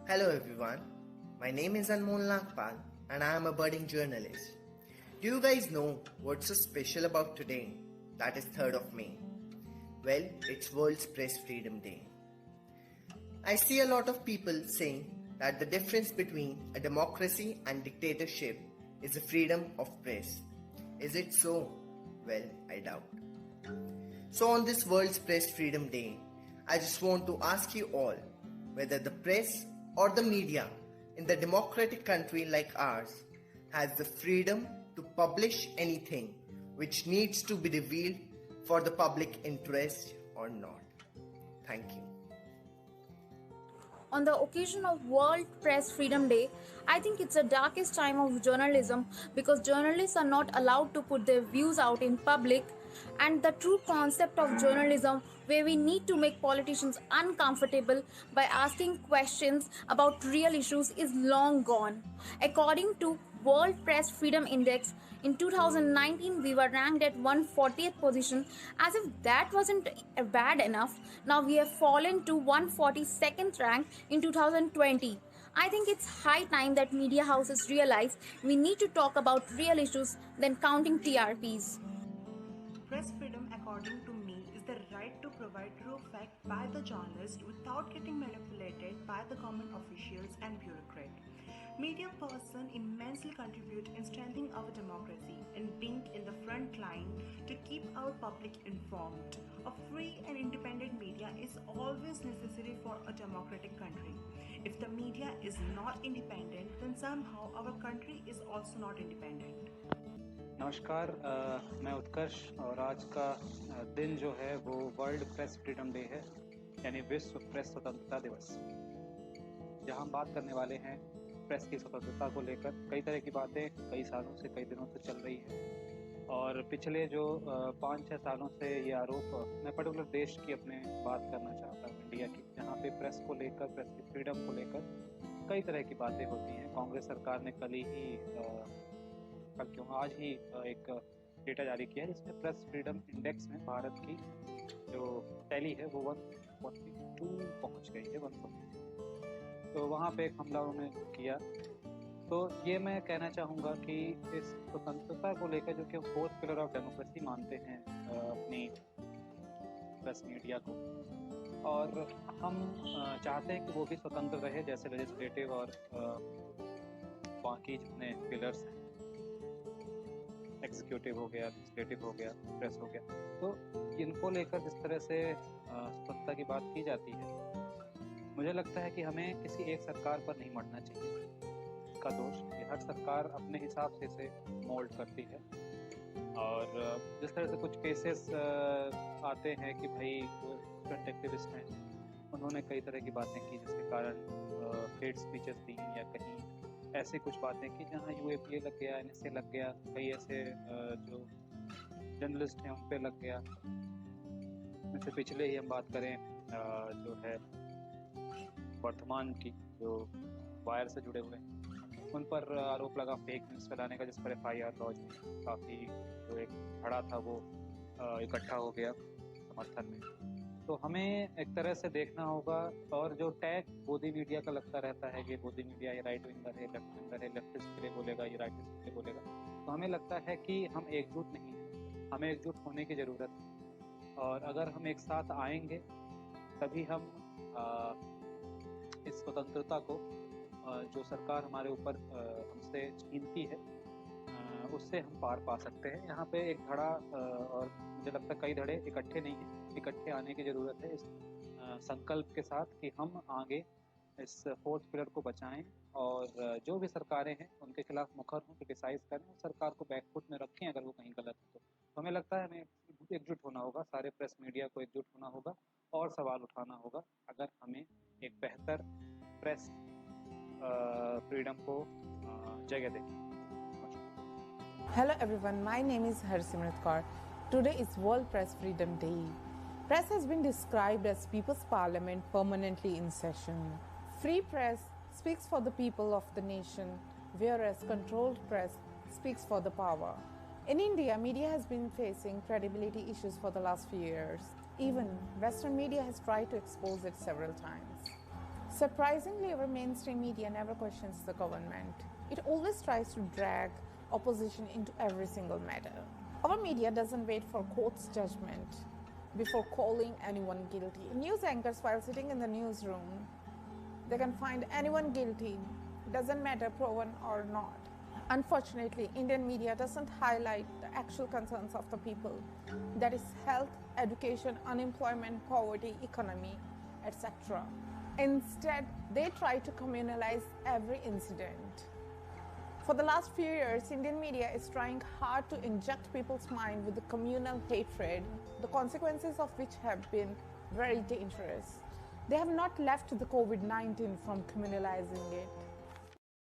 Hello everyone, my name is Anmol Nagpal and I am a budding journalist. Do you guys know what's so special about today? That is 3rd of May. Well, it's World's Press Freedom Day. I see a lot of people saying that the difference between a democracy and dictatorship is the freedom of press. Is it so? Well, I doubt. So on this World's Press Freedom Day, I just want to ask you all whether the press or the media in the democratic country like ours has the freedom to publish anything which needs to be revealed for the public interest or not. Thank you. On the occasion of World Press Freedom Day, I think it's the darkest time of journalism because journalists are not allowed to put their views out in public, and the true concept of journalism where we need to make politicians uncomfortable by asking questions about real issues is long gone. According to World Press Freedom Index, in 2019 we were ranked at 140th position. As if that wasn't bad enough, now we have fallen to 142nd rank in 2020. I think it's high time that media houses realize we need to talk about real issues than counting TRPs. Press freedom, according to me, is the right to provide true fact by the journalist without getting manipulated by the government officials and bureaucrats. Media person immensely contribute in strengthening our democracy and being in the front line to keep our public informed. A free and independent media is always necessary for a democratic country. If the media is not independent, then somehow our country is also not independent. नमस्कार मैं उत्कर्ष और आज का दिन जो है वो world press freedom day है यानी विश्व प्रेस स्वतंत्रता दिवस, जहां हम बात करने वाले हैं प्रेस की स्वतंत्रता को लेकर। कई तरह की बातें कई सालों से, कई दिनों से चल रही है और पिछले जो 5-6 सालों से ये आरोप, मैं पर्टिकुलर देश की अपने बात करना चाहता हूँ, इंडिया की, जहाँ पे प्रेस को लेकर, प्रेस की फ्रीडम को लेकर कई तरह की बातें होती हैं। कांग्रेस सरकार ने आज ही एक डेटा जारी किया है जिसमें प्रेस फ्रीडम इंडेक्स में भारत की जो टैली है वो 142 पहुंच गई है, 142। तो वहाँ पे एक हमला उन्होंने किया। तो ये मैं कहना चाहूँगा कि इस स्वतंत्रता को लेकर, जो कि हम फोर्थ पिलर ऑफ डेमोक्रेसी मानते हैं अपनी प्रेस मीडिया को, और हम चाहते हैं कि वो भी स्वतंत्र रहे जैसे लेजिस्लेटिव और बाकी जितने पिलर्स हैं, एग्जीक्यूटिव हो गया, लेजिस्लेटिव हो गया, प्रेस हो गया। तो इनको लेकर जिस तरह से स्वतंत्रता की बात की जाती है, मुझे लगता है कि हमें किसी एक सरकार पर नहीं मरना चाहिए का दोष। ये हर सरकार अपने हिसाब से इसे मोल्ड करती है और जिस तरह से कुछ केसेस आते हैं कि भाई वो स्टूडेंट एक्टिविस्ट हैं, उन्होंने कई तरह की बातें की जिसके कारण हेट स्पीचेस दी, या कहीं ऐसे कुछ बातें की जहाँ UAPA लग गया, NSA लग गया, कई ऐसे जो जर्नलिस्ट हैं उन पे लग गया। जैसे पिछले ही हम बात करें जो है वर्तमान की, जो वायर से जुड़े हुए हैं, उन पर आरोप लगा फेक न्यूज़ फैलाने का, जिस पर FIR लॉन्च हुई। काफ़ी जो एक धड़ा था वो इकट्ठा हो गया समर्थन में। तो हमें एक तरह से देखना होगा, और जो टैग मोदी मीडिया का लगता रहता है कि मोदी मीडिया ये राइट विंगर है, लेफ्ट विंगर है, लेफ्टिस्ट के लिए बोलेगा, ये राइटिस्ट के लिए बोलेगा, तो हमें लगता है कि हम एकजुट नहीं हैं, हमें एकजुट होने की ज़रूरत है। और अगर हम एक साथ आएंगे तभी हम इस स्वतंत्रता को जो सरकार हमारे ऊपर हमसे छीनती है उससे हम पार पा सकते हैं। यहाँ पे एक धड़ा, और मुझे लगता है कई धड़े इकट्ठे नहीं हैं, इकट्ठे आने की ज़रूरत है इस संकल्प के साथ कि हम आगे इस फोर्थ पिलर को बचाएं और जो भी सरकारें हैं उनके खिलाफ मुखर हों, क्रिटिसाइज़ करें और सरकार को बैकफुट में रखें अगर वो कहीं गलत है। तो हमें लगता है हमें एकजुट होना होगा, सारे प्रेस मीडिया को एकजुट होना होगा और सवाल उठाना होगा अगर हमें एक बेहतर प्रेस फ्रीडम को जगह देनी। Hello everyone, my name is Harsimrat Kaur. Today is World Press Freedom Day. Press has been described as People's Parliament permanently in session. Free press speaks for the people of the nation, whereas controlled press speaks for the power. In India, media has been facing credibility issues for the last few years. Even Western media has tried to expose it several times. Surprisingly, our mainstream media never questions the government. It always tries to drag opposition into every single matter. Our media doesn't wait for court's judgment before calling anyone guilty. News anchors, while sitting in the newsroom, they can find anyone guilty, doesn't matter proven or not. Unfortunately, Indian media doesn't highlight the actual concerns of the people, that is health, education, unemployment, poverty, economy, etc. Instead, they try to communalize every incident. For the last few years, Indian media is trying hard to inject people's mind with the communal hatred, the consequences of which have been very dangerous. They have not left the COVID-19 from communalizing it.